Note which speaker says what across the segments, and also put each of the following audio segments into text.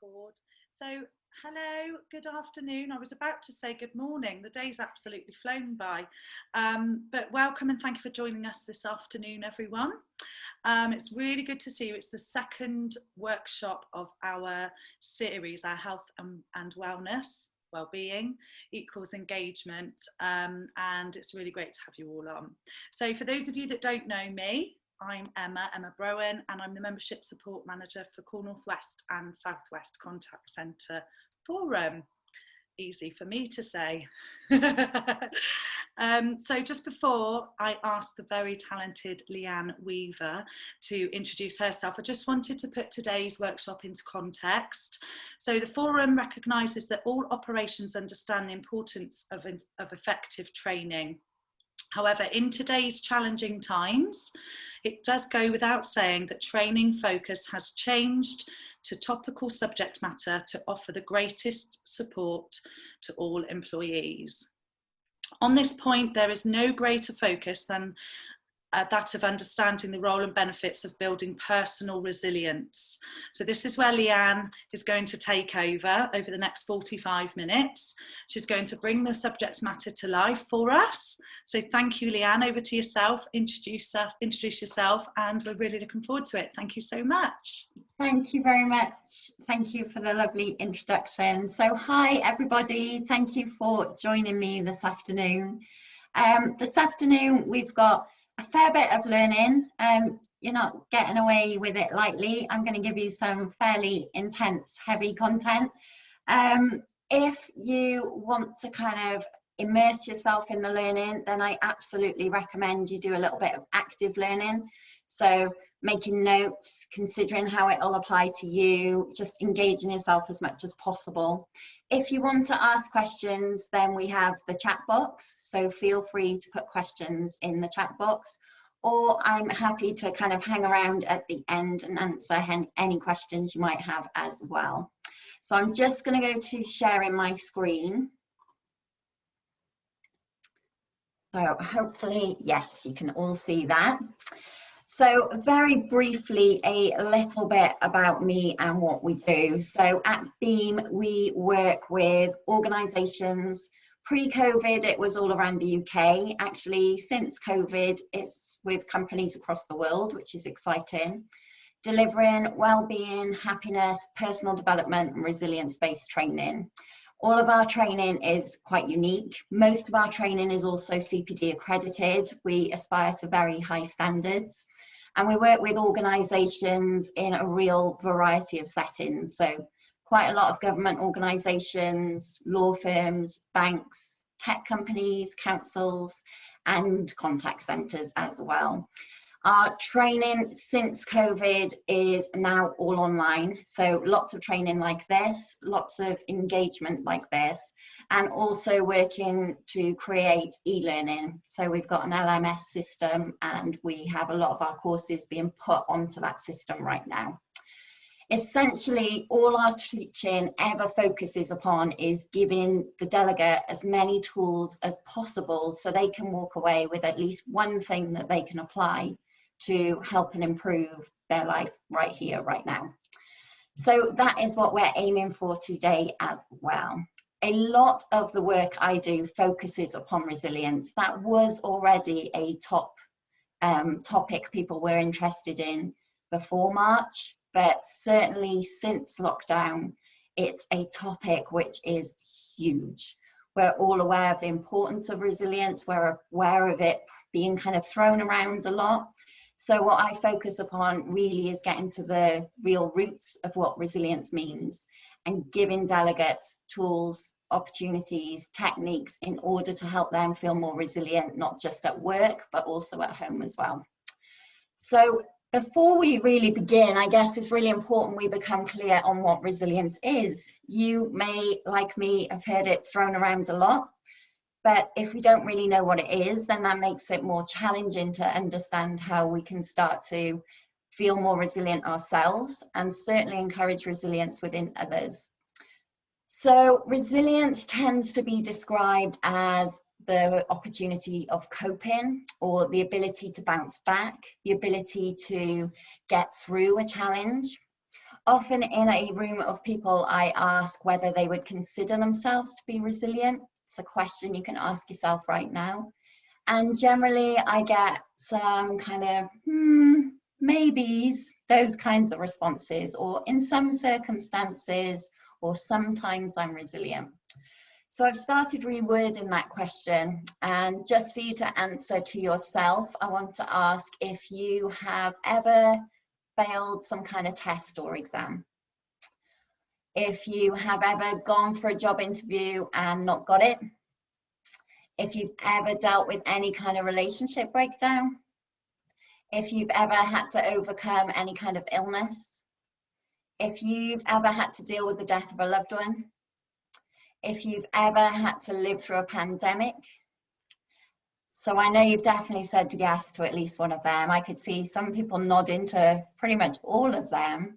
Speaker 1: record. So, hello, good afternoon. I was about to say good morning. The day's absolutely flown by. But welcome and thank you for joining us this afternoon, everyone. It's really good to see you. It's the second workshop of our series, our health and wellness, wellbeing equals engagement, and it's really great to have you all on. So for those of you that don't know me, I'm Emma Browen, and I'm the Membership Support Manager for Core North West and South West Contact Centre Forum. Easy for me to say. So just before I ask the very talented Lianne Weaver to introduce herself, I just wanted to put today's workshop into context. So the forum recognises that all operations understand the importance of effective training. However, in today's challenging times, it does go without saying that training focus has changed to topical subject matter to offer the greatest support to all employees. On this point, there is no greater focus than that of understanding the role and benefits of building personal resilience. So this is where Lianne is going to take over the next 45 minutes. She's going to bring the subject matter to life for us. So thank you, Lianne. Over to yourself. Introduce yourself, and we're really looking forward to it. Thank you so much.
Speaker 2: Thank you very much. Thank you for the lovely introduction. So hi, everybody. Thank you for joining me this afternoon. This afternoon, we've got a fair bit of learning. You're not getting away with it lightly. I'm going to give you some fairly intense, heavy content. If you want to kind of immerse yourself in the learning, then I absolutely recommend you do a little bit of active learning. So making notes, considering how it will apply to you, just engaging yourself as much as possible. If you want to ask questions, then we have the chat box. So feel free to put questions in the chat box, or I'm happy to kind of hang around at the end and answer any questions you might have as well. So I'm just going to go to sharing my screen. So hopefully, yes, you can all see that. So very briefly, a little bit about me and what we do. So at Beam, we work with organisations. Pre-COVID, it was all around the UK. Actually, since COVID, it's with companies across the world, which is exciting. Delivering well-being, happiness, personal development, and resilience-based training. All of our training is quite unique. Most of our training is also CPD accredited. We aspire to very high standards. And we work with organisations in a real variety of settings. So quite a lot of government organisations, law firms, banks, tech companies, councils, and contact centres as well. Our training since COVID is now all online. So lots of training like this, lots of engagement like this, and also working to create e-learning. So we've got an LMS system and we have a lot of our courses being put onto that system right now. Essentially, all our teaching ever focuses upon is giving the delegate as many tools as possible so they can walk away with at least one thing that they can apply to help and improve their life right here, right now. So that is what we're aiming for today as well. A lot of the work I do focuses upon resilience. That was already a top topic people were interested in before March, but certainly since lockdown, it's a topic which is huge. We're all aware of the importance of resilience. We're aware of it being kind of thrown around a lot. So what I focus upon really is getting to the real roots of what resilience means and giving delegates tools, opportunities, techniques in order to help them feel more resilient, not just at work, but also at home as well. So before we really begin, I guess it's really important we become clear on what resilience is. You may, like me, have heard it thrown around a lot. But if we don't really know what it is, then that makes it more challenging to understand how we can start to feel more resilient ourselves and certainly encourage resilience within others. So resilience tends to be described as the opportunity of coping or the ability to bounce back, the ability to get through a challenge. Often in a room of people, I ask whether they would consider themselves to be resilient. It's a question you can ask yourself right now. And generally I get some kind of maybes, those kinds of responses, or in some circumstances, or sometimes I'm resilient. So I've started rewording that question, and just for you to answer to yourself, I want to ask if you have ever failed some kind of test or exam. If you have ever gone for a job interview and not got it. If you've ever dealt with any kind of relationship breakdown. If you've ever had to overcome any kind of illness. If you've ever had to deal with the death of a loved one. If you've ever had to live through a pandemic. So I know you've definitely said yes to at least one of them. I could see some people nodding to pretty much all of them.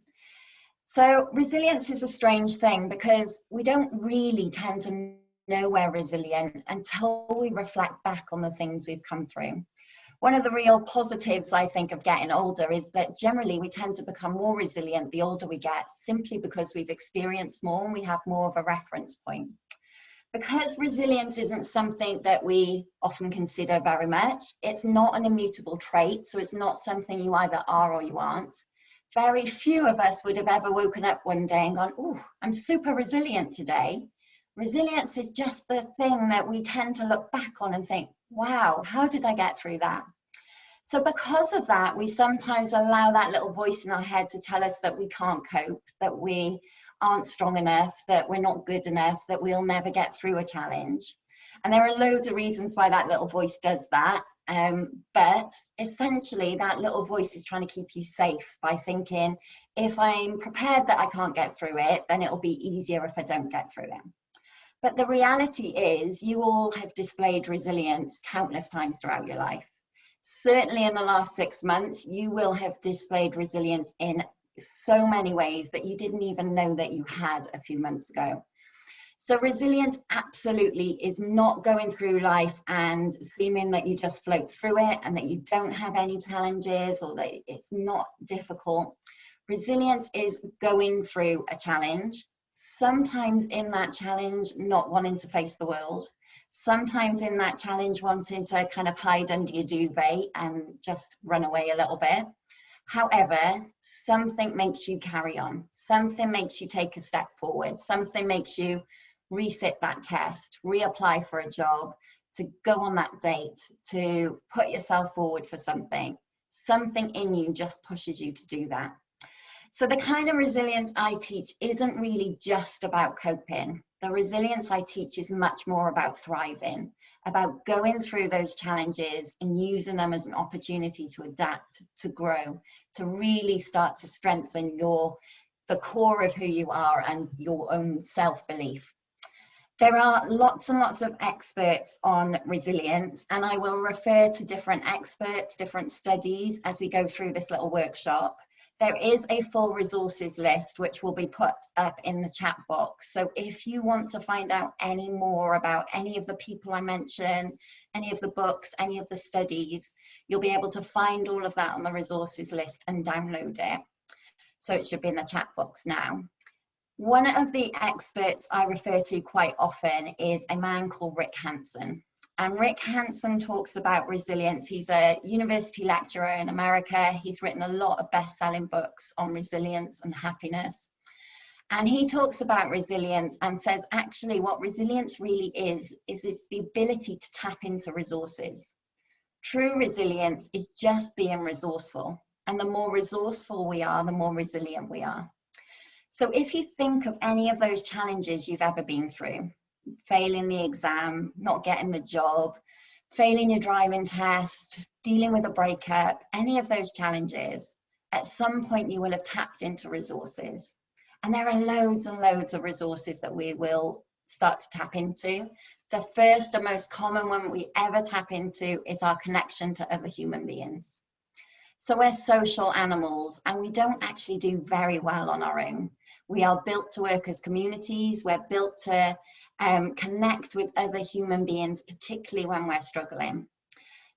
Speaker 2: So resilience is a strange thing because we don't really tend to know we're resilient until we reflect back on the things we've come through. One of the real positives, I think, of getting older is that generally we tend to become more resilient the older we get, simply because we've experienced more and we have more of a reference point. Because resilience isn't something that we often consider very much, it's not an immutable trait, so it's not something you either are or you aren't. Very few of us would have ever woken up one day and gone, oh, I'm super resilient today. Resilience is just the thing that we tend to look back on and think, wow, how did I get through that? So because of that, we sometimes allow that little voice in our head to tell us that we can't cope, that we aren't strong enough, that we're not good enough, that we'll never get through a challenge. And there are loads of reasons why that little voice does that. But essentially that little voice is trying to keep you safe by thinking, if I'm prepared that I can't get through it, then it'll be easier if I don't get through it. But the reality is you all have displayed resilience countless times throughout your life. Certainly in the last 6 months, you will have displayed resilience in so many ways that you didn't even know that you had a few months ago. So resilience absolutely is not going through life and seeming that you just float through it and that you don't have any challenges or that it's not difficult. Resilience is going through a challenge, sometimes in that challenge not wanting to face the world, sometimes in that challenge wanting to kind of hide under your duvet and just run away a little bit. However, something makes you carry on, something makes you take a step forward, something makes you resit that test, reapply for a job, to go on that date, to put yourself forward for something. Something in you just pushes you to do that. So the kind of resilience I teach isn't really just about coping. The resilience I teach is much more about thriving, about going through those challenges and using them as an opportunity to adapt, to grow, to really start to strengthen the core of who you are and your own self-belief. There are lots and lots of experts on resilience, and I will refer to different experts, different studies as we go through this little workshop. There is a full resources list which will be put up in the chat box. So if you want to find out any more about any of the people I mentioned, any of the books, any of the studies, you'll be able to find all of that on the resources list and download it. So it should be in the chat box now. One of the experts I refer to quite often is a man called Rick Hanson. And Rick Hanson talks about resilience. He's a university lecturer in America. He's written a lot of best-selling books on resilience and happiness. And he talks about resilience and says, actually, what resilience really is it's the ability to tap into resources. True resilience is just being resourceful. And the more resourceful we are, the more resilient we are. So if you think of any of those challenges you've ever been through, failing the exam, not getting the job, failing your driving test, dealing with a breakup, any of those challenges, at some point you will have tapped into resources. And there are loads and loads of resources that we will start to tap into. The first and most common one we ever tap into is our connection to other human beings. So we're social animals and we don't actually do very well on our own. We are built to work as communities. We're built to connect with other human beings, particularly when we're struggling.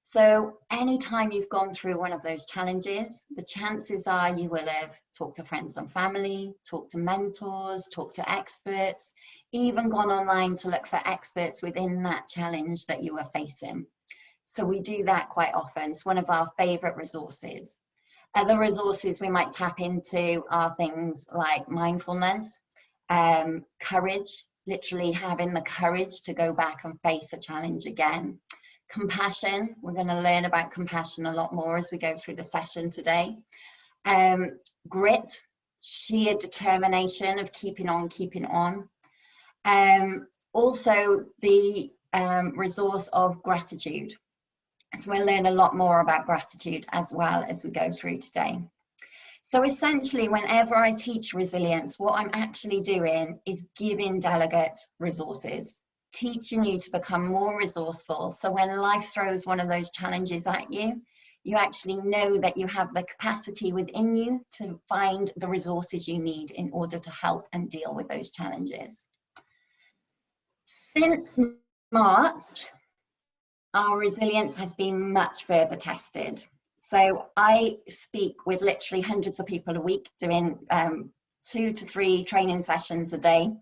Speaker 2: So anytime you've gone through one of those challenges, the chances are you will have talked to friends and family, talked to mentors, talked to experts, even gone online to look for experts within that challenge that you are facing. So we do that quite often. It's one of our favorite resources. Other resources we might tap into are things like mindfulness, courage, literally having the courage to go back and face a challenge again. Compassion, we're going to learn about compassion a lot more as we go through the session today. Grit, sheer determination of keeping on. Also the resource of gratitude. So we'll learn a lot more about gratitude as well as we go through today. So essentially, whenever I teach resilience, what I'm actually doing is giving delegates resources, teaching you to become more resourceful. So when life throws one of those challenges at you, you actually know that you have the capacity within you to find the resources you need in order to help and deal with those challenges. Since March, our resilience has been much further tested. So I speak with literally hundreds of people a week, doing 2 to 3 training sessions a day.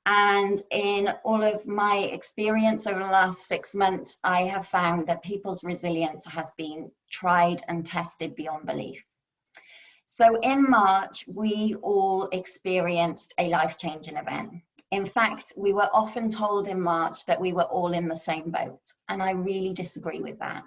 Speaker 2: And in all of my experience over the last 6 months, I have found that people's resilience has been tried and tested beyond belief. So in March, we all experienced a life-changing event. In fact, we were often told in March that we were all in the same boat, and I really disagree with that.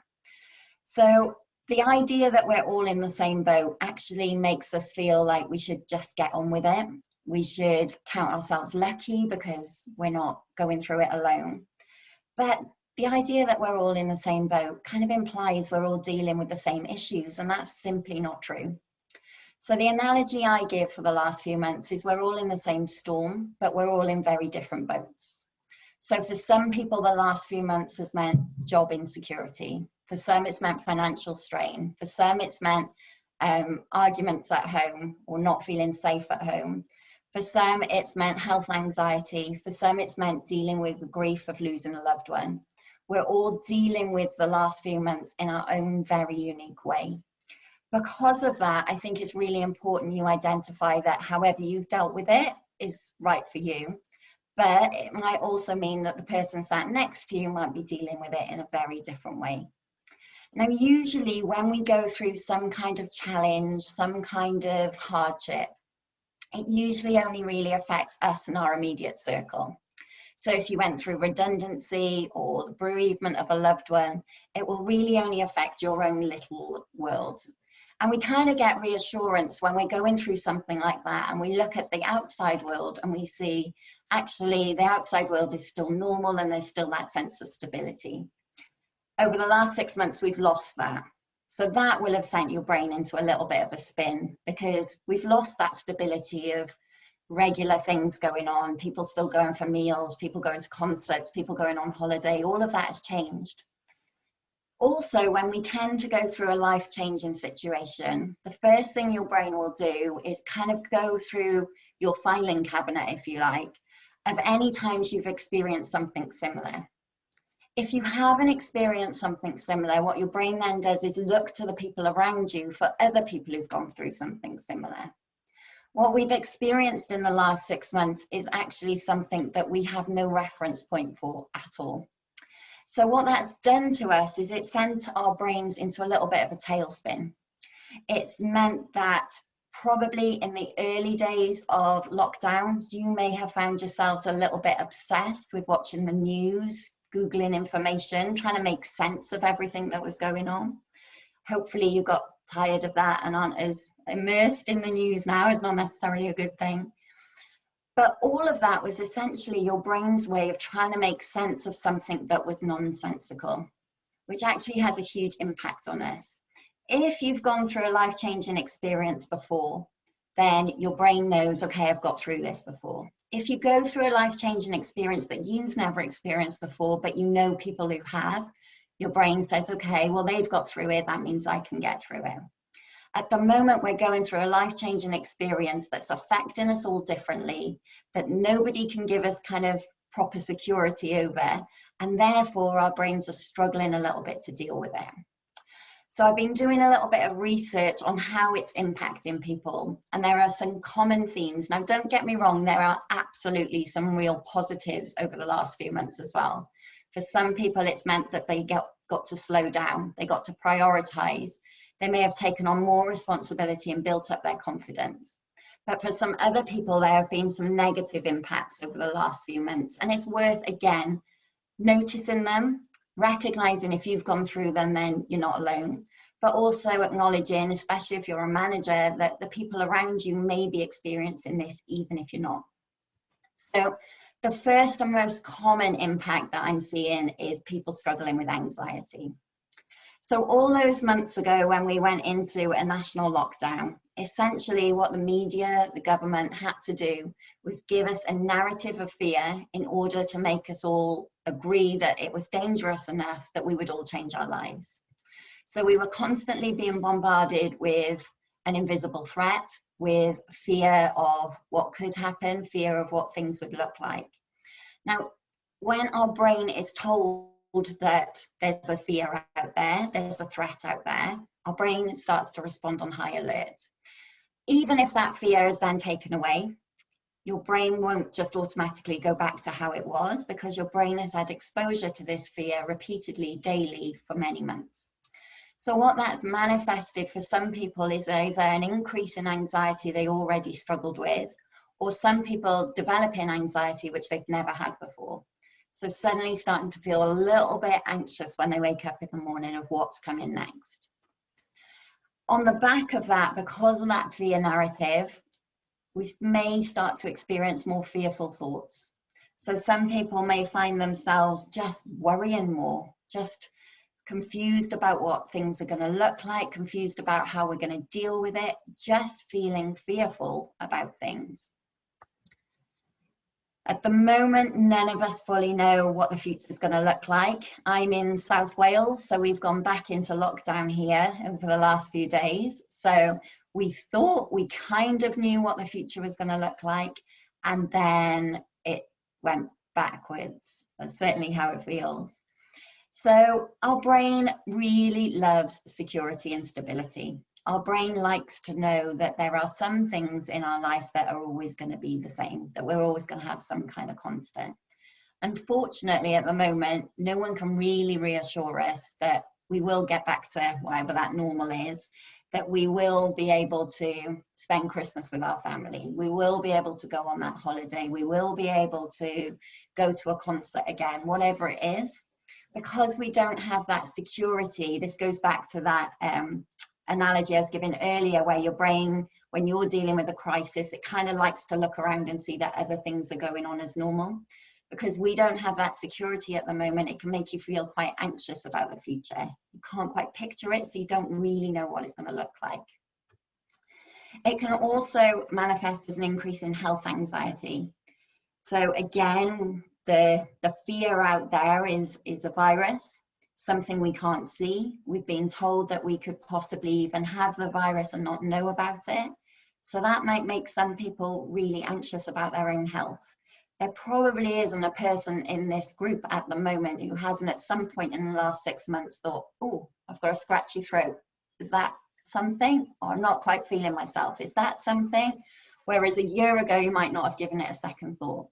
Speaker 2: So the idea that we're all in the same boat actually makes us feel like we should just get on with it. We should count ourselves lucky because we're not going through it alone. But the idea that we're all in the same boat kind of implies we're all dealing with the same issues, and that's simply not true. So the analogy I give for the last few months is we're all in the same storm, but we're all in very different boats. So for some people, the last few months has meant job insecurity. For some, it's meant financial strain. For some, it's meant arguments at home or not feeling safe at home. For some, it's meant health anxiety. For some, it's meant dealing with the grief of losing a loved one. We're all dealing with the last few months in our own very unique way. Because of that, I think it's really important you identify that however you've dealt with it is right for you. But it might also mean that the person sat next to you might be dealing with it in a very different way. Now, usually when we go through some kind of challenge, some kind of hardship, it usually only really affects us and our immediate circle. So if you went through redundancy or the bereavement of a loved one, it will really only affect your own little world. And we kind of get reassurance when we're going through something like that and we look at the outside world and we see actually the outside world is still normal and there's still that sense of stability. Over the last 6 months, we've lost that. So that will have sent your brain into a little bit of a spin because we've lost that stability of regular things going on, people still going for meals, people going to concerts, people going on holiday, all of that has changed. Also, when we tend to go through a life-changing situation, the first thing your brain will do is kind of go through your filing cabinet, if you like, of any times you've experienced something similar. If you haven't experienced something similar, what your brain then does is look to the people around you for other people who've gone through something similar. What we've experienced in the last 6 months is actually something that we have no reference point for at all. So what that's done to us is it sent our brains into a little bit of a tailspin. It's meant that probably in the early days of lockdown, you may have found yourselves a little bit obsessed with watching the news, Googling information, trying to make sense of everything that was going on. Hopefully you got tired of that and aren't as immersed in the news now. It's not necessarily a good thing. But all of that was essentially your brain's way of trying to make sense of something that was nonsensical, which actually has a huge impact on us. If you've gone through a life-changing experience before, then your brain knows, okay, I've got through this before. If you go through a life-changing experience that you've never experienced before, but you know people who have, your brain says, okay, well, they've got through it, that means I can get through it. At the moment, we're going through a life-changing experience that's affecting us all differently, that nobody can give us kind of proper security over, and therefore our brains are struggling a little bit to deal with it. So I've been doing a little bit of research on how it's impacting people, and there are some common themes. Now, don't get me wrong, there are absolutely some real positives over the last few months as well. For some people, it's meant that they got to slow down, they got to prioritize, they may have taken on more responsibility and built up their confidence. But for some other people, there have been some negative impacts over the last few months, and it's worth, again, noticing them, recognizing if you've gone through them, then you're not alone, but also acknowledging, especially if you're a manager, that the people around you may be experiencing this even if you're not. So the first and most common impact that I'm seeing is people struggling with anxiety. So all those months ago when we went into a national lockdown, essentially what the media, the government had to do was give us a narrative of fear in order to make us all agree that it was dangerous enough that we would all change our lives. So we were constantly being bombarded with an invisible threat, with fear of what could happen, fear of what things would look like. Now, when our brain is told that there's a fear out there, there's a threat out there, our brain starts to respond on high alert. Even if that fear is then taken away, your brain won't just automatically go back to how it was, because your brain has had exposure to this fear repeatedly, daily, for many months. So what that's manifested for some people is either an increase in anxiety they already struggled with, or some people developing anxiety which they've never had before. So suddenly starting to feel a little bit anxious when they wake up in the morning of what's coming next. On the back of that, because of that fear narrative, we may start to experience more fearful thoughts. So some people may find themselves just worrying more, just confused about what things are going to look like, confused about how we're going to deal with it, just feeling fearful about things. At the moment, none of us fully know what the future is going to look like. I'm in South Wales, so we've gone back into lockdown here over the last few days. So we thought we kind of knew what the future was going to look like, and then it went backwards. That's certainly how it feels. So our brain really loves security and stability. Our brain likes to know that there are some things in our life that are always going to be the same, that we're always going to have some kind of constant. Unfortunately, at the moment, no one can really reassure us that we will get back to whatever that normal is, that we will be able to spend Christmas with our family, we will be able to go on that holiday, we will be able to go to a concert again, whatever it is. Because we don't have that security, this goes back to that analogy I was giving earlier, where your brain, when you're dealing with a crisis, it kind of likes to look around and see that other things are going on as normal. Because we don't have that security at the moment, it can make you feel quite anxious about the future. You can't quite picture it, so you don't really know what it's going to look like. It can also manifest as an increase in health anxiety. So again, the fear out there is a virus, something we can't see. We've been told that we could possibly even have the virus and not know about it. So that might make some people really anxious about their own health. There probably isn't a person in this group at the moment who hasn't at some point in the last 6 months thought, oh, I've got a scratchy throat. Is that something? Or I'm not quite feeling myself. Is that something? Whereas a year ago, you might not have given it a second thought.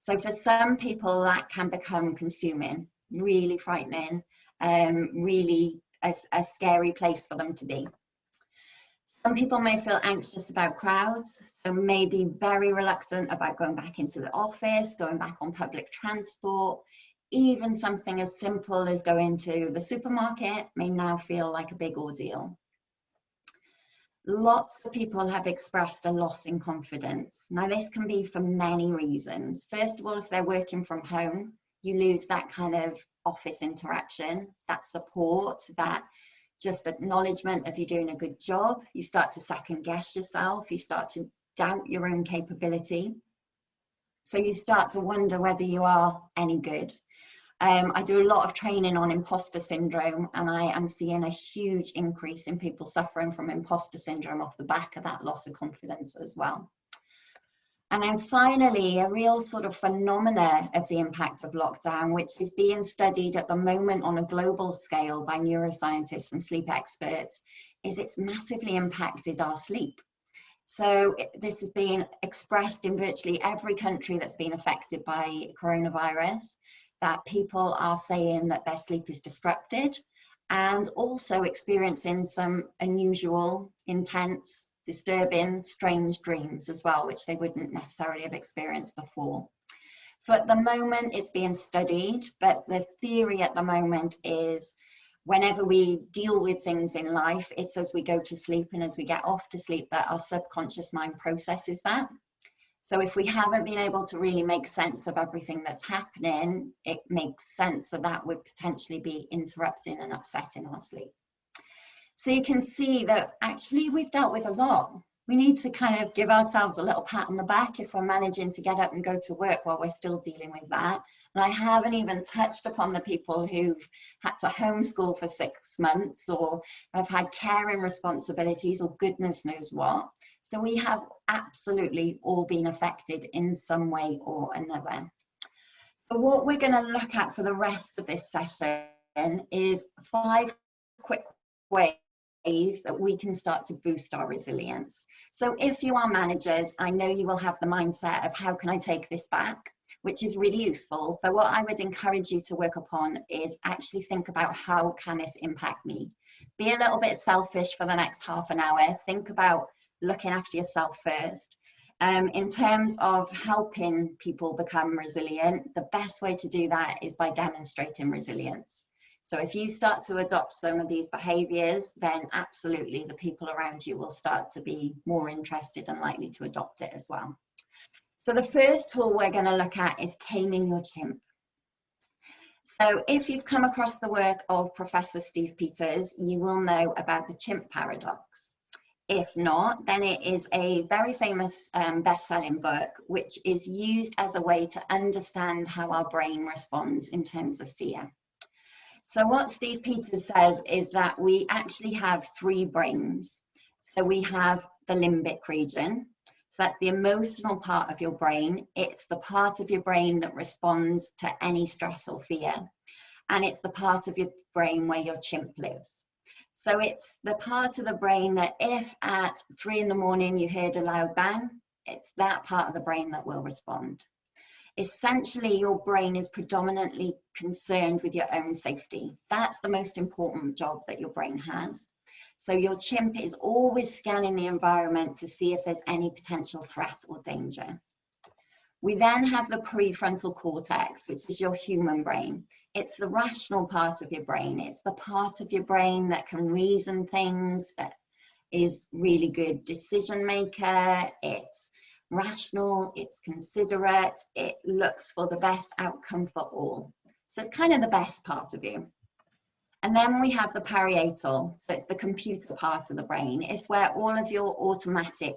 Speaker 2: So for some people, that can become consuming, really frightening, really a scary place for them to be. Some people may feel anxious about crowds, so may be very reluctant about going back into the office, going back on public transport. Even something as simple as going to the supermarket may now feel like a big ordeal. Lots of people have expressed a loss in confidence. Now, this can be for many reasons. First of all, if they're working from home, you lose that kind of office interaction, that support, that just acknowledgement of you doing a good job. You start to second guess yourself. You start to doubt your own capability. So you start to wonder whether you are any good. I do a lot of training on imposter syndrome, and I am seeing a huge increase in people suffering from imposter syndrome off the back of that loss of confidence as well. And then finally, a real sort of phenomena of the impact of lockdown, which is being studied at the moment on a global scale by neuroscientists and sleep experts, is it's massively impacted our sleep. So this has been expressed in virtually every country that's been affected by coronavirus, that people are saying that their sleep is disrupted and also experiencing some unusual, intense, disturbing, strange dreams as well, which they wouldn't necessarily have experienced before. So at the moment it's being studied, but the theory at the moment is whenever we deal with things in life, it's as we go to sleep and as we get off to sleep that our subconscious mind processes that. So if we haven't been able to really make sense of everything that's happening, it makes sense that that would potentially be interrupting and upsetting our sleep. So you can see that actually we've dealt with a lot. We need to kind of give ourselves a little pat on the back if we're managing to get up and go to work while we're still dealing with that. And I haven't even touched upon the people who've had to homeschool for 6 months or have had caring responsibilities or goodness knows what. So we have absolutely all been affected in some way or another. So what we're going to look at for the rest of this session is 5 quick ways that we can start to boost our resilience. So if you are managers, I know you will have the mindset of how can I take this back, which is really useful. But what I would encourage you to work upon is actually think about how can this impact me? Be a little bit selfish for the next half an hour. Think about looking after yourself first. In terms of helping people become resilient, the best way to do that is by demonstrating resilience. So if you start to adopt some of these behaviors, then absolutely the people around you will start to be more interested and likely to adopt it as well. So the first tool we're going to look at is taming your chimp. So if you've come across the work of Professor Steve Peters, you will know about the chimp paradox. If not, then it is a very famous best-selling book, which is used as a way to understand how our brain responds in terms of fear. So what Steve Peters says is that we actually have 3 brains. So we have the limbic region. So that's the emotional part of your brain. It's the part of your brain that responds to any stress or fear. And it's the part of your brain where your chimp lives. So it's the part of the brain that if at 3 in the morning you heard a loud bang, it's that part of the brain that will respond. Essentially, your brain is predominantly concerned with your own safety. That's the most important job that your brain has. So your chimp is always scanning the environment to see if there's any potential threat or danger. We then have the prefrontal cortex, which is your human brain. It's the rational part of your brain. It's the part of your brain that can reason things, that is really good decision maker. It's rational, it's considerate, it looks for the best outcome for all. So it's kind of the best part of you. And then we have the parietal, so it's the computer part of the brain. It's where all of your automatic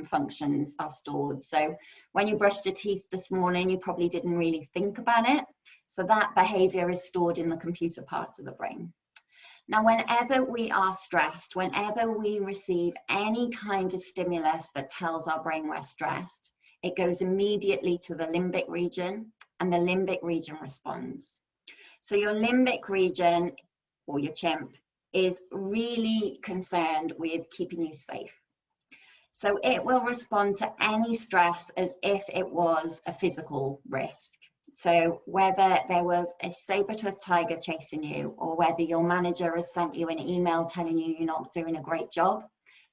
Speaker 2: functions are stored. So when you brushed your teeth this morning, you probably didn't really think about it. So that behavior is stored in the computer part of the brain. Now, whenever we are stressed, whenever we receive any kind of stimulus that tells our brain we're stressed, it goes immediately to the limbic region, and the limbic region responds. So your limbic region, or your chimp, is really concerned with keeping you safe. So it will respond to any stress as if it was a physical risk. So whether there was a saber-toothed tiger chasing you, or whether your manager has sent you an email telling you you're not doing a great job,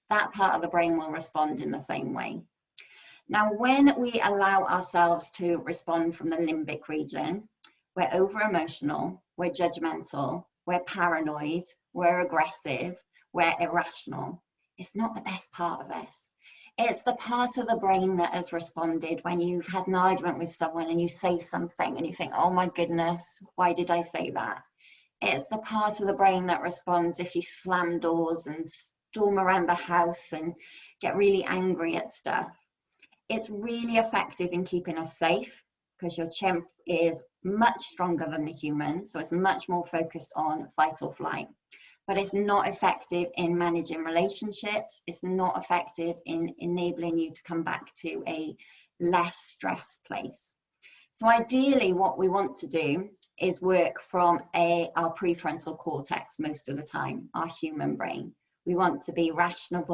Speaker 2: that part of the brain will respond in the same way. Now, when we allow ourselves to respond from the limbic region, we're over-emotional, we're judgmental, we're paranoid, we're aggressive, we're irrational. It's not the best part of us. It's the part of the brain that has responded when you've had an argument with someone and you say something and you think, oh my goodness, why did I say that? It's the part of the brain that responds if you slam doors and storm around the house and get really angry at stuff. It's really effective in keeping us safe because your chimp is much stronger than the human, so it's much more focused on fight or flight. But it's not effective in managing relationships. It's not effective in enabling you to come back to a less stress place. So ideally what we want to do is work from our prefrontal cortex most of the time, our human brain. We want to be rational,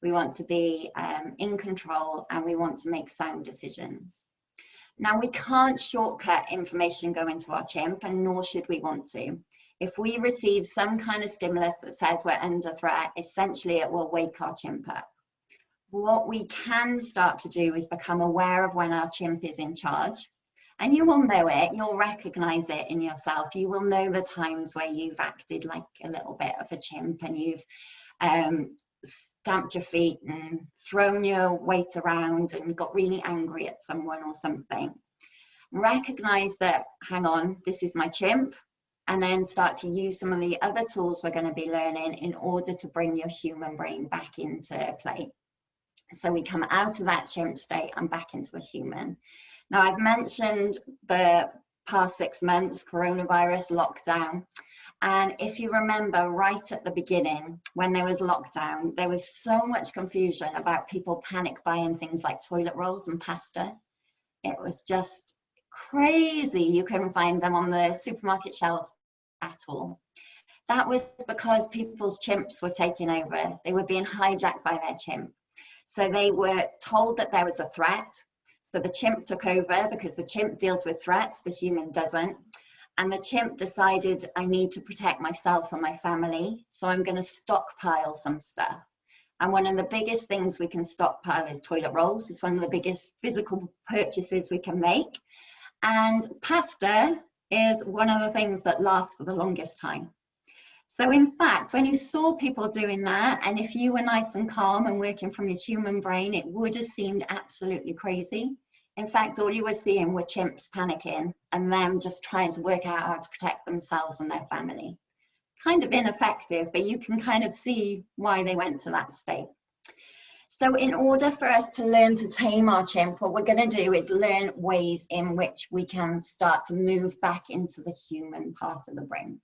Speaker 2: we want to be in control, and we want to make sound decisions. Now, we can't shortcut information going to our chimp, and nor should we want to. If we receive some kind of stimulus that says we're under threat, essentially it will wake our chimp up. What we can start to do is become aware of when our chimp is in charge. And you will know it, you'll recognize it in yourself. You will know the times where you've acted like a little bit of a chimp and you've stamped your feet and thrown your weight around and got really angry at someone or something. Recognize that, hang on, this is my chimp, and then start to use some of the other tools we're going to be learning in order to bring your human brain back into play. So we come out of that chimp state and back into the human. Now, I've mentioned the past 6 months, coronavirus, lockdown. And if you remember right at the beginning, when there was lockdown, there was so much confusion about people panic buying things like toilet rolls and pasta. It was just crazy. You couldn't find them on the supermarket shelves at all. That was because people's chimps were taking over. They were being hijacked by their chimp. So they were told that there was a threat. So the chimp took over because the chimp deals with threats, the human doesn't. And the chimp decided, I need to protect myself and my family, so I'm going to stockpile some stuff. And one of the biggest things we can stockpile is toilet rolls. It's one of the biggest physical purchases we can make. And pasta is one of the things that lasts for the longest time. So in fact, when you saw people doing that, and if you were nice and calm and working from your human brain, it would have seemed absolutely crazy. In fact, all you were seeing were chimps panicking and them just trying to work out how to protect themselves and their family. Kind of ineffective, but you can kind of see why they went to that state. So in order for us to learn to tame our chimp, what we're going to do is learn ways in which we can start to move back into the human part of the brain.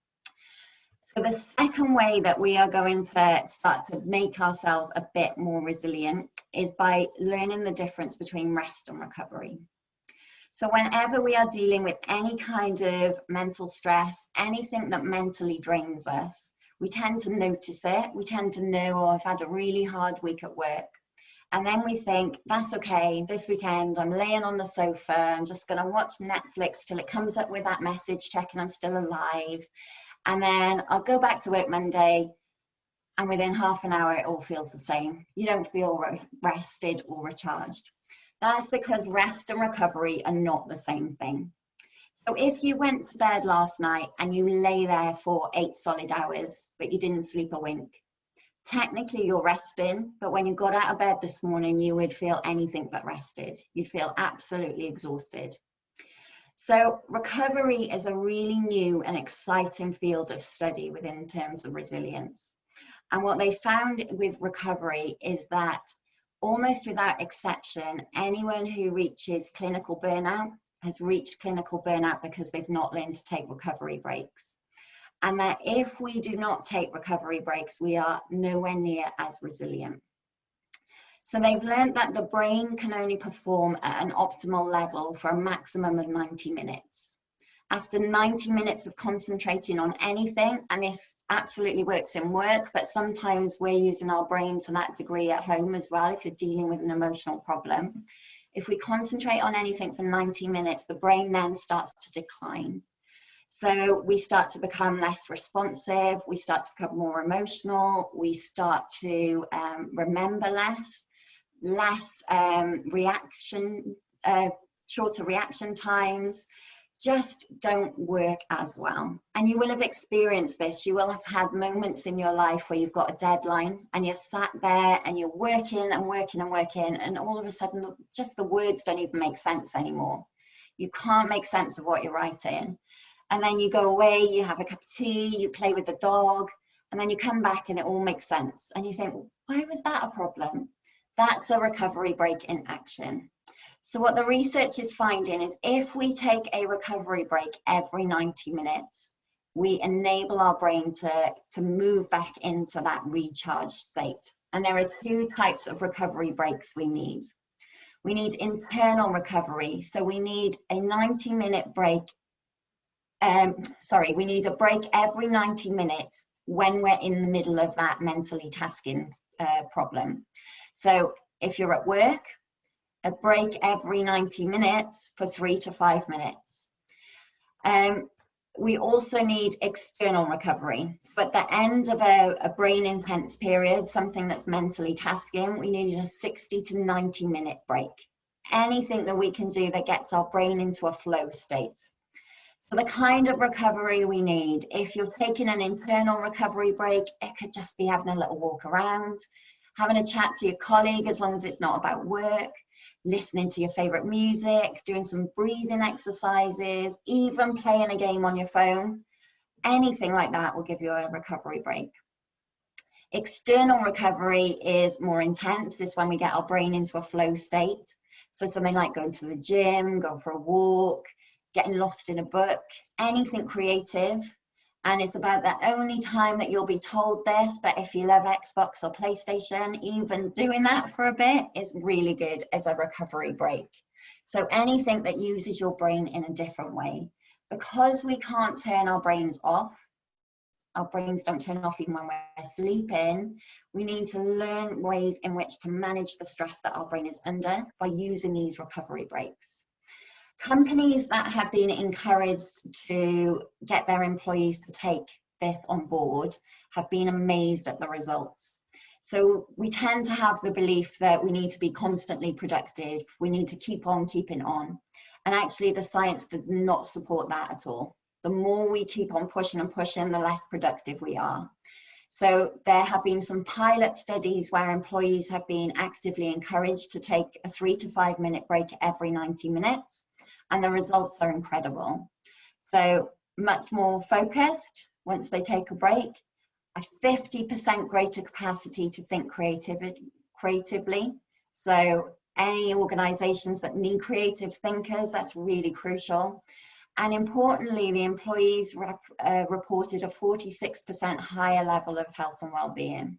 Speaker 2: So the second way that we are going to start to make ourselves a bit more resilient is by learning the difference between rest and recovery. So whenever we are dealing with any kind of mental stress, anything that mentally drains us, we tend to notice it. We tend to know, oh, I've had a really hard week at work. And then we think, that's okay, this weekend I'm laying on the sofa, I'm just going to watch Netflix till it comes up with that message checking I'm still alive. And then I'll go back to work Monday, and within half an hour, it all feels the same. You don't feel rested or recharged. That's because rest and recovery are not the same thing. So if you went to bed last night and you lay there for 8 solid hours, but you didn't sleep a wink, technically you're resting, but when you got out of bed this morning, you would feel anything but rested. You'd feel absolutely exhausted. So recovery is a really new and exciting field of study within terms of resilience. And what they found with recovery is that almost without exception, anyone who reaches clinical burnout has reached clinical burnout because they've not learned to take recovery breaks. And that if we do not take recovery breaks, we are nowhere near as resilient. So they've learned that the brain can only perform at an optimal level for a maximum of 90 minutes. After 90 minutes of concentrating on anything, and this absolutely works in work, but sometimes we're using our brain to that degree at home as well if you're dealing with an emotional problem. If we concentrate on anything for 90 minutes, the brain then starts to decline. So we start to become less responsive, we start to become more emotional, we start to remember less shorter reaction times, just don't work as well. And you will have experienced this. You will have had moments in your life where you've got a deadline and you're sat there and you're working and working and working, and all of a sudden just the words don't even make sense anymore. You can't make sense of what you're writing. And then you go away, you have a cup of tea, you play with the dog, and then you come back and it all makes sense. And you think, why was that a problem? That's a recovery break in action. So what the research is finding is if we take a recovery break every 90 minutes, we enable our brain to move back into that recharged state. And there are 2 types of recovery breaks we need. We need internal recovery. So we need a 90-minute break. We need a break every 90 minutes when we're in the middle of that mentally tasking problem. So if you're at work, a break every 90 minutes for 3 to 5 minutes. We also need external recovery. So at the end of a brain intense period, something that's mentally tasking, we need a 60 to 90 minute break. Anything that we can do that gets our brain into a flow state. So the kind of recovery we need, if you're taking an internal recovery break, it could just be having a little walk around, having a chat to your colleague as long as it's not about work, listening to your favorite music, doing some breathing exercises, even playing a game on your phone. Anything like that will give you a recovery break. External recovery is more intense. It's when we get our brain into a flow state. So something like going to the gym, going for a walk, getting lost in a book, anything creative. And it's about the only time that you'll be told this, but if you love Xbox or PlayStation, even doing that for a bit is really good as a recovery break. So anything that uses your brain in a different way. Because we can't turn our brains off, our brains don't turn off even when we're sleeping, we need to learn ways in which to manage the stress that our brain is under by using these recovery breaks. Companies that have been encouraged to get their employees to take this on board have been amazed at the results. So we tend to have the belief that we need to be constantly productive, we need to keep on keeping on. And actually the science does not support that at all. The more we keep on pushing and pushing, the less productive we are. So there have been some pilot studies where employees have been actively encouraged to take a 3 to 5 minute break every 90 minutes. And the results are incredible. So much more focused once they take a break, a 50% greater capacity to think creatively. So any organizations that need creative thinkers, that's really crucial. And importantly, the employees reported a 46% higher level of health and well-being.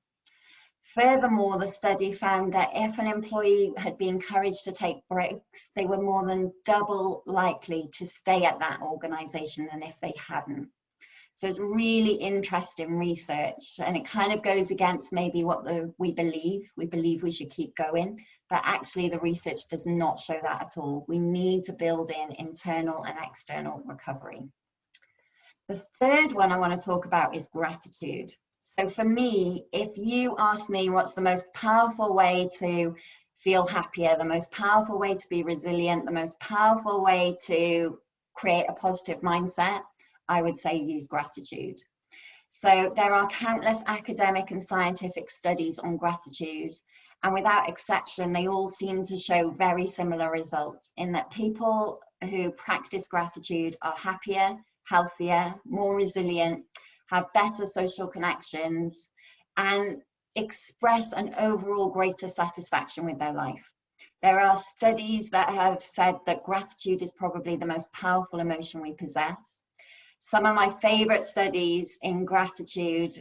Speaker 2: Furthermore, the study found that if an employee had been encouraged to take breaks, they were more than double likely to stay at that organization than if they hadn't. So it's really interesting research, and it kind of goes against maybe what we believe. We believe we should keep going, but actually the research does not show that at all. We need to build in internal and external recovery. The third one I want to talk about is gratitude. So for me, if you ask me what's the most powerful way to feel happier, the most powerful way to be resilient, the most powerful way to create a positive mindset, I would say use gratitude. So there are countless academic and scientific studies on gratitude, and without exception, they all seem to show very similar results in that people who practice gratitude are happier, healthier, more resilient, have better social connections, and express an overall greater satisfaction with their life. There are studies that have said that gratitude is probably the most powerful emotion we possess. Some of my favorite studies in gratitude,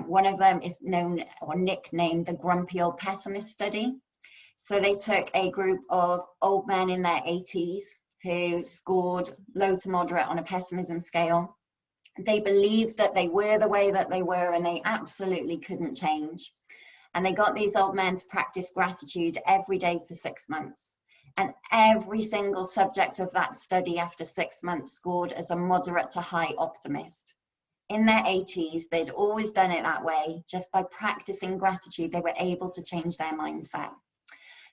Speaker 2: one of them is known or nicknamed the Grumpy Old Pessimist study. So they took a group of old men in their 80s who scored low to moderate on a pessimism scale. They believed that they were the way that they were and they absolutely couldn't change. And they got these old men to practice gratitude every day for 6 months. And every single subject of that study after 6 months scored as a moderate to high optimist. In their 80s, they'd always done it that way. Just by practicing gratitude, they were able to change their mindset.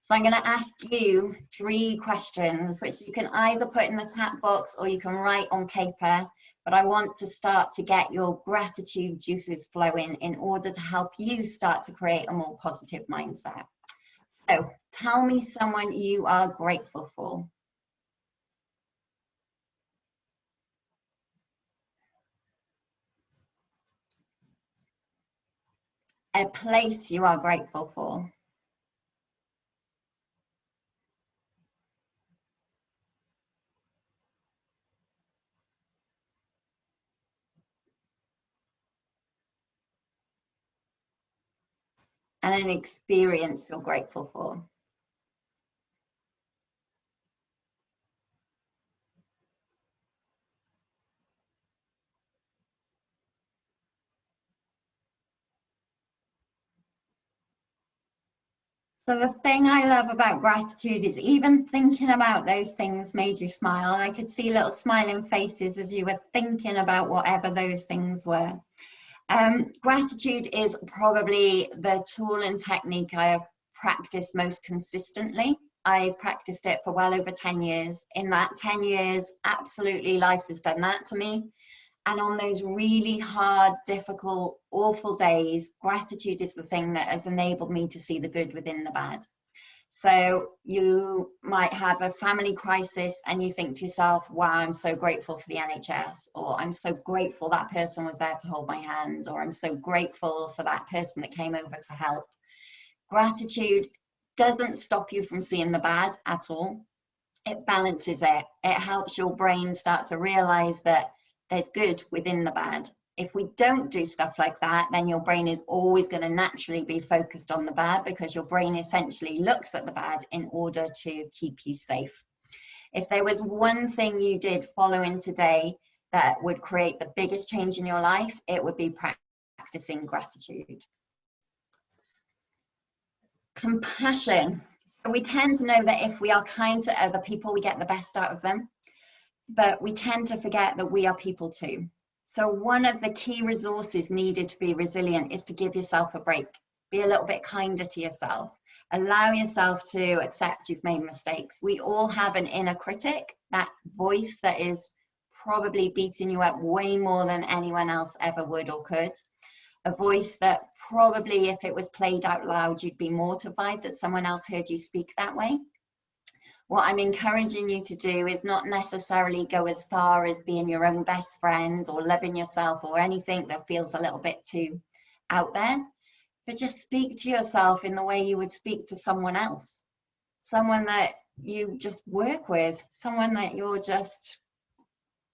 Speaker 2: So I'm going to ask you 3 questions, which you can either put in the chat box or you can write on paper. But I want to start to get your gratitude juices flowing in order to help you start to create a more positive mindset. So tell me someone you are grateful for. A place you are grateful for. And an experience you're grateful for. So the thing I love about gratitude is even thinking about those things made you smile. I could see little smiling faces as you were thinking about whatever those things were. Gratitude is probably the tool and technique I have practiced most consistently. I practiced it for well over 10 years. In that 10 years, absolutely life has done that to me. And on those really hard, difficult, awful days, gratitude is the thing that has enabled me to see the good within the bad. So you might have a family crisis and you think to yourself, wow, I'm so grateful for the NHS, or I'm so grateful that person was there to hold my hand, or I'm so grateful for that person that came over to help. Gratitude doesn't stop you from seeing the bad at all. It balances it. It helps your brain start to realize that there's good within the bad. If we don't do stuff like that, then your brain is always going to naturally be focused on the bad, because your brain essentially looks at the bad in order to keep you safe. If there was one thing you did following today that would create the biggest change in your life, it would be practicing gratitude. Compassion. So we tend to know that if we are kind to other people, we get the best out of them. But we tend to forget that we are people too. So one of the key resources needed to be resilient is to give yourself a break. Be a little bit kinder to yourself. Allow yourself to accept you've made mistakes. We all have an inner critic, that voice that is probably beating you up way more than anyone else ever would or could. A voice that probably, if it was played out loud, you'd be mortified that someone else heard you speak that way. What I'm encouraging you to do is not necessarily go as far as being your own best friend or loving yourself or anything that feels a little bit too out there, but just speak to yourself in the way you would speak to someone else, someone that you just work with, someone that you're just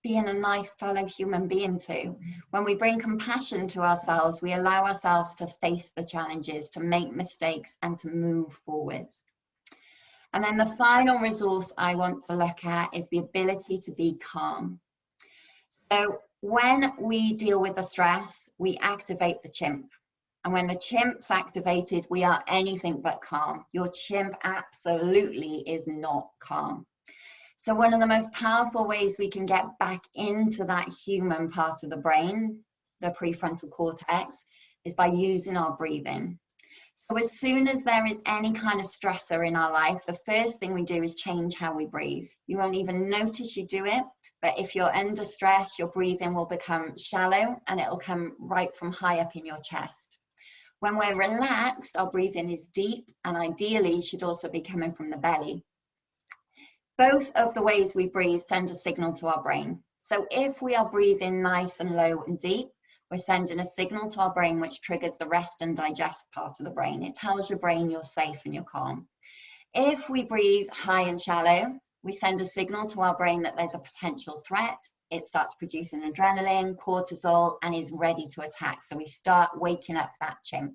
Speaker 2: being a nice fellow human being to. When we bring compassion to ourselves, we allow ourselves to face the challenges, to make mistakes, and to move forward. And then the final resource I want to look at is the ability to be calm. So when we deal with the stress, we activate the chimp. And when the chimp's activated, we are anything but calm. Your chimp absolutely is not calm. So one of the most powerful ways we can get back into that human part of the brain, the prefrontal cortex, is by using our breathing. So as soon as there is any kind of stressor in our life, the first thing we do is change how we breathe. You won't even notice you do it, but if you're under stress, your breathing will become shallow and it'll come right from high up in your chest. When we're relaxed, our breathing is deep and ideally should also be coming from the belly. Both of the ways we breathe send a signal to our brain. So if we are breathing nice and low and deep, we're sending a signal to our brain which triggers the rest and digest part of the brain. It tells your brain you're safe and you're calm. If we breathe high and shallow, we send a signal to our brain that there's a potential threat. It starts producing adrenaline, cortisol, and is ready to attack. So we start waking up that chimp.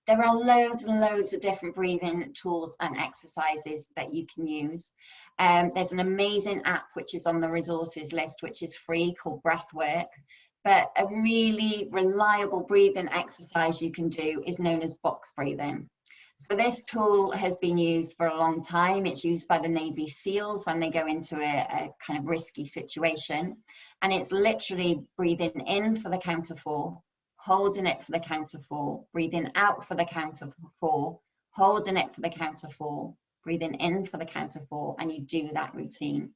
Speaker 2: There are loads and loads of different breathing tools and exercises that you can use. There's an amazing app which is on the resources list, which is free, called Breathwork. But a really reliable breathing exercise you can do is known as box breathing. So this tool has been used for a long time. It's used by the Navy SEALs when they go into a kind of risky situation. And it's literally breathing in for the count of 4, holding it for the count of 4, breathing out for the count of 4, holding it for the count of 4, breathing in for the count of 4, and you do that routine.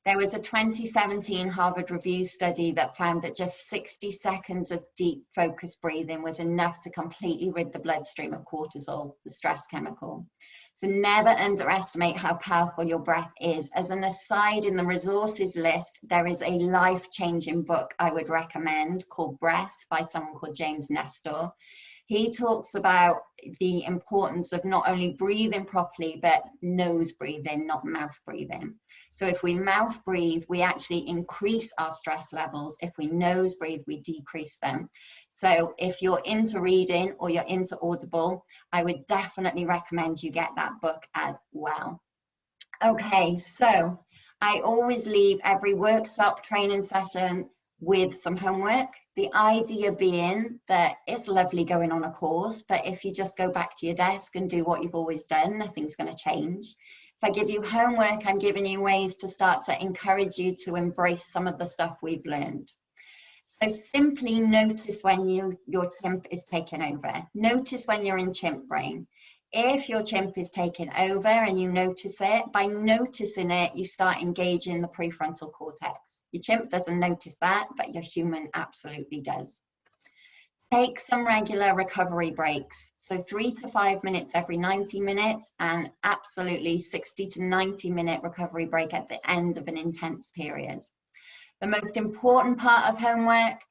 Speaker 2: There was a 2017 Harvard Review study that found that just 60 seconds of deep focused breathing was enough to completely rid the bloodstream of cortisol, the stress chemical. So never underestimate how powerful your breath is. As an aside, in the resources list, there is a life-changing book I would recommend called Breath by someone called James Nestor. He talks about the importance of not only breathing properly, but nose breathing, not mouth breathing. So if we mouth breathe, we actually increase our stress levels. If we nose breathe, we decrease them. So if you're into reading or you're into Audible, I would definitely recommend you get that book as well. Okay, so I always leave every workshop, training session with some homework. The idea being that it's lovely going on a course, but if you just go back to your desk and do what you've always done, nothing's going to change. If I give you homework, I'm giving you ways to start to encourage you to embrace some of the stuff we've learned. So simply notice when your chimp is taking over. Notice when you're in chimp brain. If your chimp is taking over and you notice it, by noticing it, you start engaging the prefrontal cortex. Your chimp doesn't notice that, but your human absolutely does. Take some regular recovery breaks. So 3 to 5 minutes every 90 minutes and absolutely 60 to 90-minute recovery break at the end of an intense period. The most important part of homework,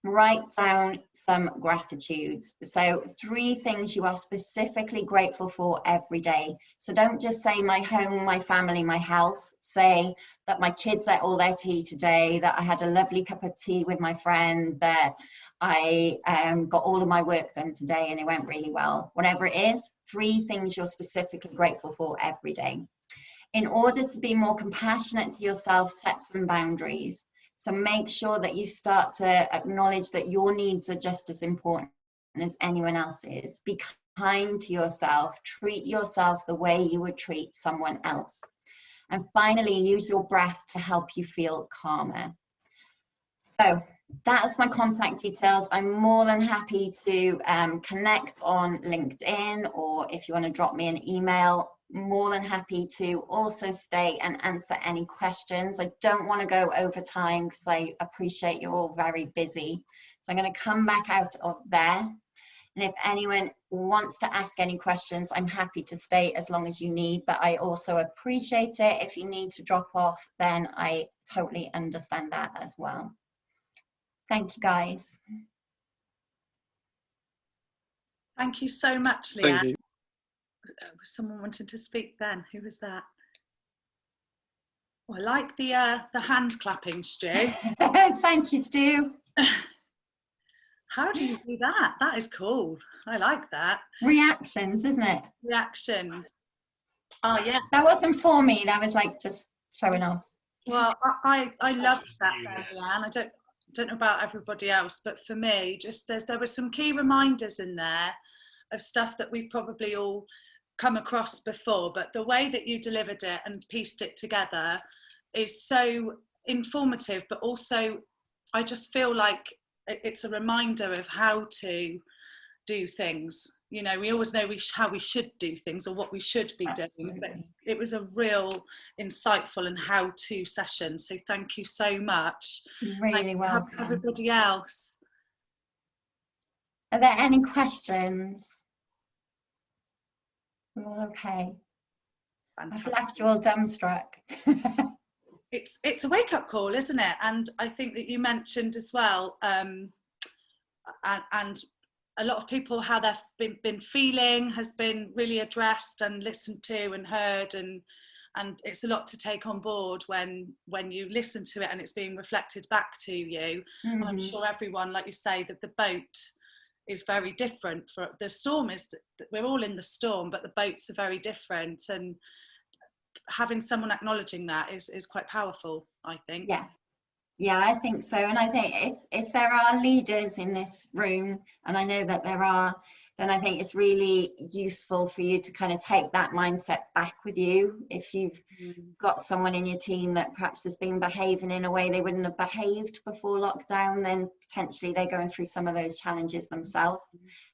Speaker 2: write down some gratitudes. So 3 things you are specifically grateful for every day. So don't just say my home, my family, my health. Say that my kids ate all their tea today, that I had a lovely cup of tea with my friend, that I got all of my work done today and it went really well. Whatever it is, 3 things you're specifically grateful for every day. In order to be more compassionate to yourself, set some boundaries. So make sure that you start to acknowledge that your needs are just as important as anyone else's. Be kind to yourself. Treat yourself the way you would treat someone else. And finally, use your breath to help you feel calmer. So that's my contact details. I'm more than happy to connect on LinkedIn, or if you want to drop me an email, more than happy to also stay and answer any questions. I don't want to go over time because I appreciate you're all very busy. So I'm going to come back out of there. And if anyone wants to ask any questions, I'm happy to stay as long as you need, but I also appreciate it. If you need to drop off, then I totally understand that as well. Thank you, guys.
Speaker 1: Thank you so much, Lianne.
Speaker 3: Thank you.
Speaker 1: Was someone wanting to speak then? Who was that? Oh, I like the hand clapping, Stu.
Speaker 2: Thank you, Stu.
Speaker 1: How do you do that? That is cool. I like that.
Speaker 2: Reactions, isn't it?
Speaker 1: Reactions. Oh, yes.
Speaker 2: That wasn't for me. That was like just showing off.
Speaker 1: Well, I loved that there, Lianne. I don't know about everybody else, but for me, just there were some key reminders in there of stuff that we've probably all come across before, but the way that you delivered it and pieced it together is so informative, but also I just feel like it's a reminder of how to do things. You know, we always know how we should do things or what we should be doing, but it was a real insightful and how-to session. So thank you so much.
Speaker 2: Really welcome.
Speaker 1: Everybody else.
Speaker 2: Are there any questions? We're all okay.
Speaker 1: Fantastic.
Speaker 2: I've left you all dumbstruck.
Speaker 1: It's a wake-up call, isn't it? And I think that you mentioned as well, and a lot of people, how they've been feeling has been really addressed and listened to and heard, and it's a lot to take on board when you listen to it and it's being reflected back to you. Mm-hmm. I'm sure everyone, like you say, that the boat is very different. For the storm is, we're all in the storm, but the boats are very different, and having someone acknowledging that is quite powerful, I think.
Speaker 2: Yeah, I think so. And I think if there are leaders in this room, and I know that there are, then I think it's really useful for you to kind of take that mindset back with you. If you've got someone in your team that perhaps has been behaving in a way they wouldn't have behaved before lockdown, then potentially they're going through some of those challenges themselves.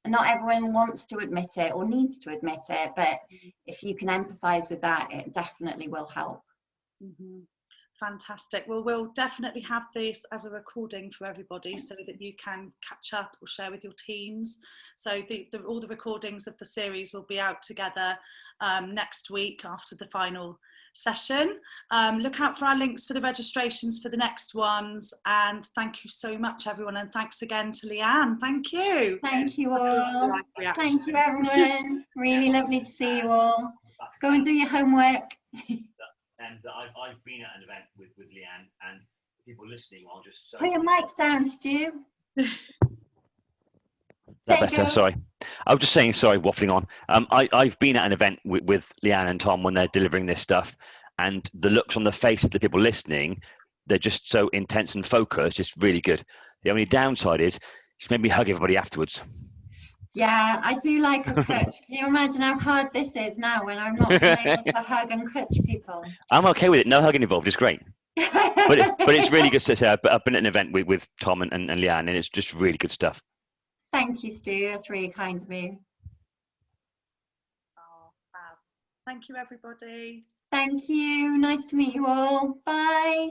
Speaker 2: And not everyone wants to admit it or needs to admit it, but if you can empathize with that, it definitely will help.
Speaker 1: Mm-hmm. Fantastic. Well, we'll definitely have this as a recording for everybody so that you can catch up or share with your teams. So all the recordings of the series will be out together next week after the final session. Look out for our links for the registrations for the next ones. And thank you so much, everyone. And thanks again to Lianne. Thank you.
Speaker 2: Thank you all. Thank you, everyone. Really lovely to see you all. Go and do your homework.
Speaker 4: And I've been at an event with Lianne, and people listening are just so...
Speaker 2: Put your mic down, Stu.
Speaker 3: Is that better? Sorry. I was just saying, sorry, waffling on. I've been at an event with Lianne and Tom when they're delivering this stuff, and the looks on the face of the people listening they're just so intense and focused. It's really good. The only downside is she's made me hug everybody afterwards.
Speaker 2: Yeah, I do like a coach. Can you imagine how hard this is now when I'm not able to hug and coach people?
Speaker 3: I'm okay with it. No hugging involved. It's great. But it's really good to say. I've been at an event with Tom and Lianne, and it's just really good stuff.
Speaker 2: Thank you, Stu. That's really kind of you.
Speaker 1: Oh, fab. Thank you, everybody.
Speaker 2: Thank you. Nice to meet you all. Bye.